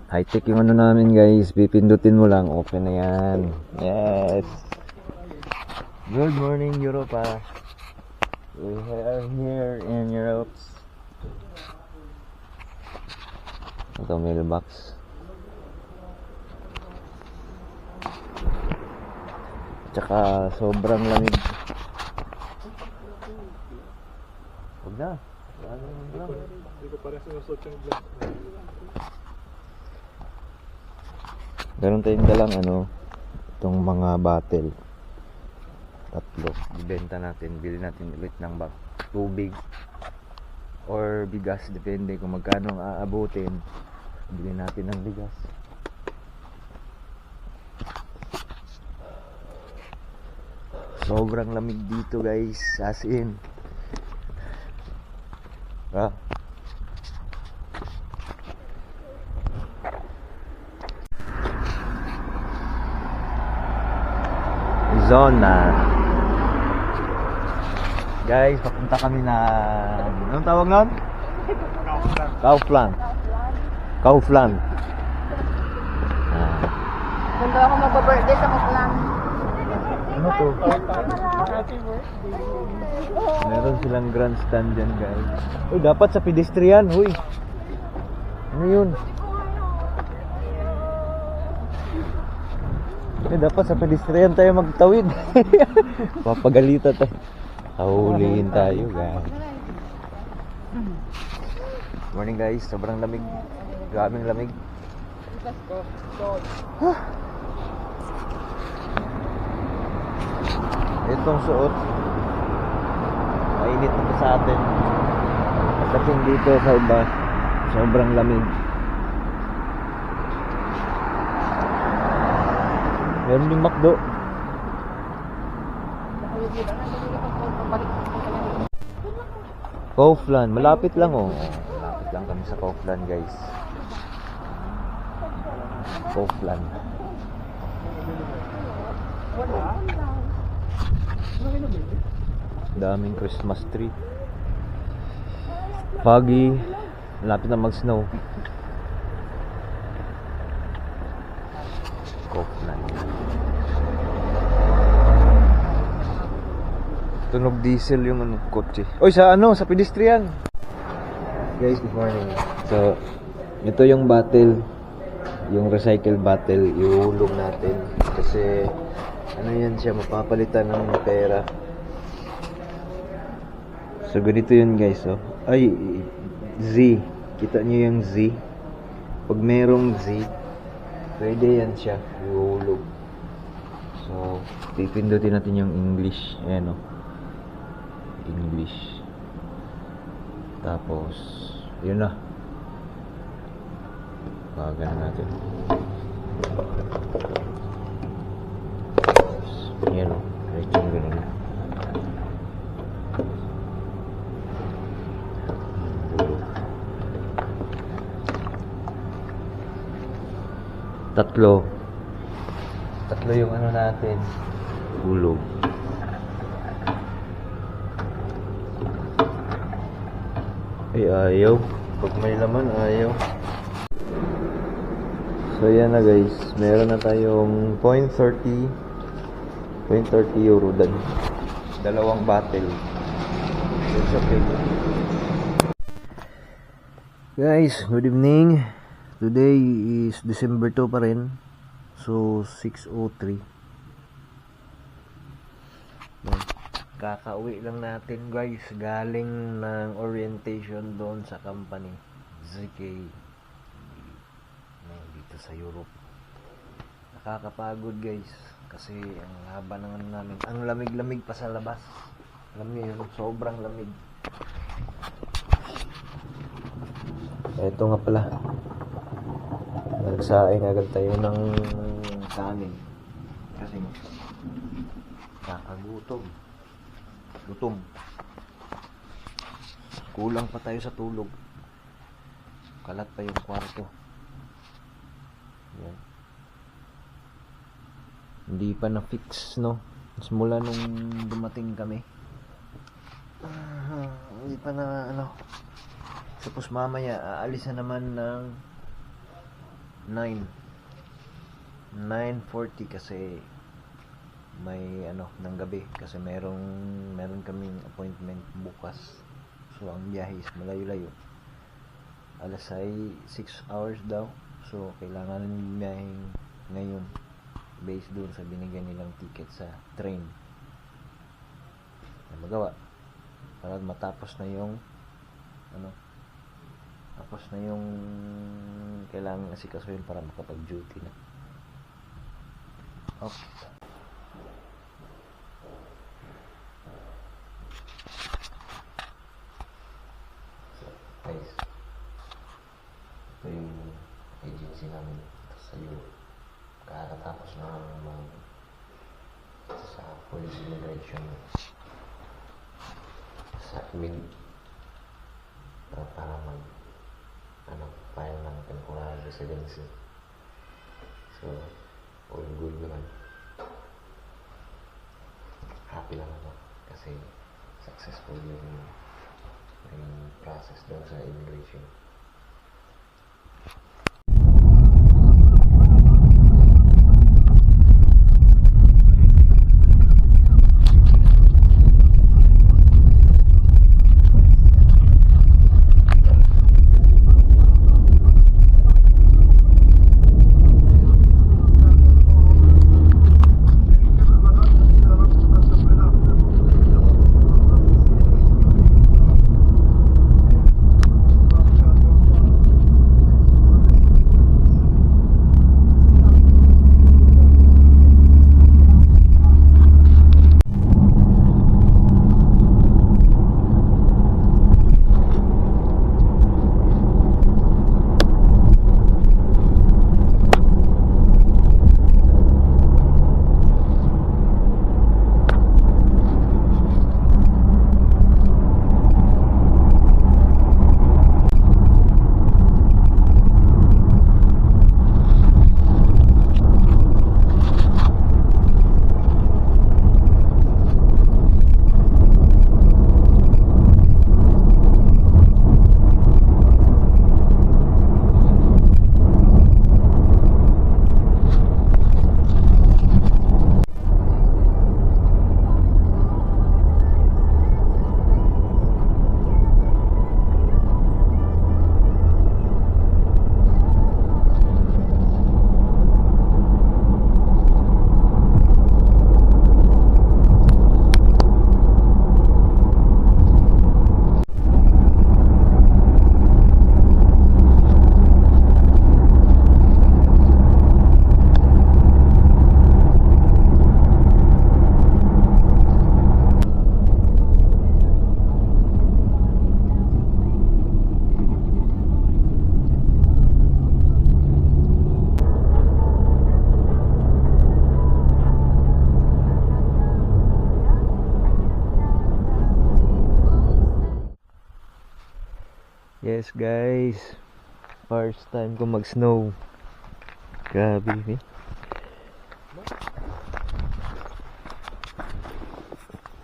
High-tech yung ano namin guys. Pipindutin mo lang. Open na yan. Yes. Good morning Europa. We are here in Europe. Ito mailbox. Tsaka sobrang lamig. Huwag na. Hindi ko parang sinusot yung vlog. Meron tayong dalang itong mga bottle. 3. Ibenta natin. Bili natin ulit ng tubig or bigas. Depende kung magkano ang aabutin. Bili natin ng bigas. Sobrang lamig dito guys. As in. Zona. Guys, papunta kami na anong tawag nun? Kaufland. Kaufland. Nandun ako mag-birthday sa Kaufland. Ano to? Happy birthday! Meron silang grandstand dyan guys. Uy, dapat sa pedestrian. Uy. Ano yun? Dapat sa pedestrian tayo magtawid. Papagalitan tayo. Kahulihin tayo guys. Morning guys. Sobrang lamig. Grabing lamig. Itong suot mainit na sa atin. Pagdating dito sa iba, sobrang lamig. Meron yung McDo. Kaufland, malapit lang oh. Malapit lang kami sa Kaufland guys. Kaufland. Daming Christmas tree. Foggy. Malapit na mag-snow. Kaufland. Tunog diesel yung kotse. Oy, sa pedestrian. Guys, good morning. So, ito yung bottle. Yung recycle bottle, ihulog natin. Kasi, yan siya, mapapalitan ng pera. So, ganito yun guys, oh. Ay, Z. Kita nyo yung Z. Pag merong Z, pwede yan siya, ihulog. So, pipindutin natin yung English. Ayan, oh. English. Tapos, yun na. Pagano natin. Tapos, yan o. Right yung ganun. Tatlo yung natin. Hulog. Ay, ayaw. Pag may laman, ayaw. So, yan na guys. Meron na tayong 0.30 euro dan. Dalawang bottle. It's okay. Guys, good evening. Today is December 2 pa rin. So, 6:03. Kakauwi lang natin guys. Galing ng orientation doon sa company. ZK. Dito sa Europe. Nakakapagod guys. Kasi ang haba ng namin. Ang lamig-lamig pa sa labas. Alam niyo yun, sobrang lamig. Ito nga pala. Nagsaing agad tayo ng kanin. Kasi kakagutom. Gutom. Kulang pa tayo sa tulog. Kalat pa yung kwarto. Yan. Hindi pa na-fix, no? Simula nung dumating kami. Hindi pa na, Tapos mamaya, aalis na naman ng 9:40 kasi may ng gabi kasi meron kaming appointment bukas. So ang biyahe is malayo-layo. Alas ay 6 hours daw. So kailangan biyahe ngayon based doon sa binigyan nilang ticket sa train. Na magawa para matapos na yung tapos na yung kailangan asikasuhin para makapag-duty na. Okay. So, guys, ito yung agency namin dito sa Europe. Kakatapos na sa police immigration sa amin para file ng temporary residency. So, all good naman. Happy lang ako kasi successful yung process daw sa immigration. Yes guys, first time ko mag-snow. Grabe eh.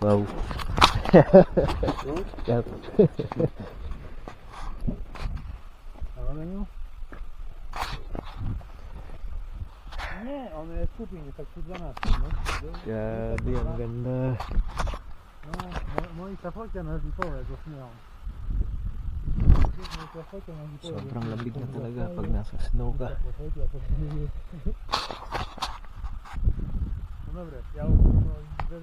Wow. Yep. Nie, one jest kupienie, tak przy 12, no. Grabe, ang ganda. No, moi trafocia na zipowe zasnują. Sobrang lamig na talaga pag nasa snow ka. No dobra, ja uważam, że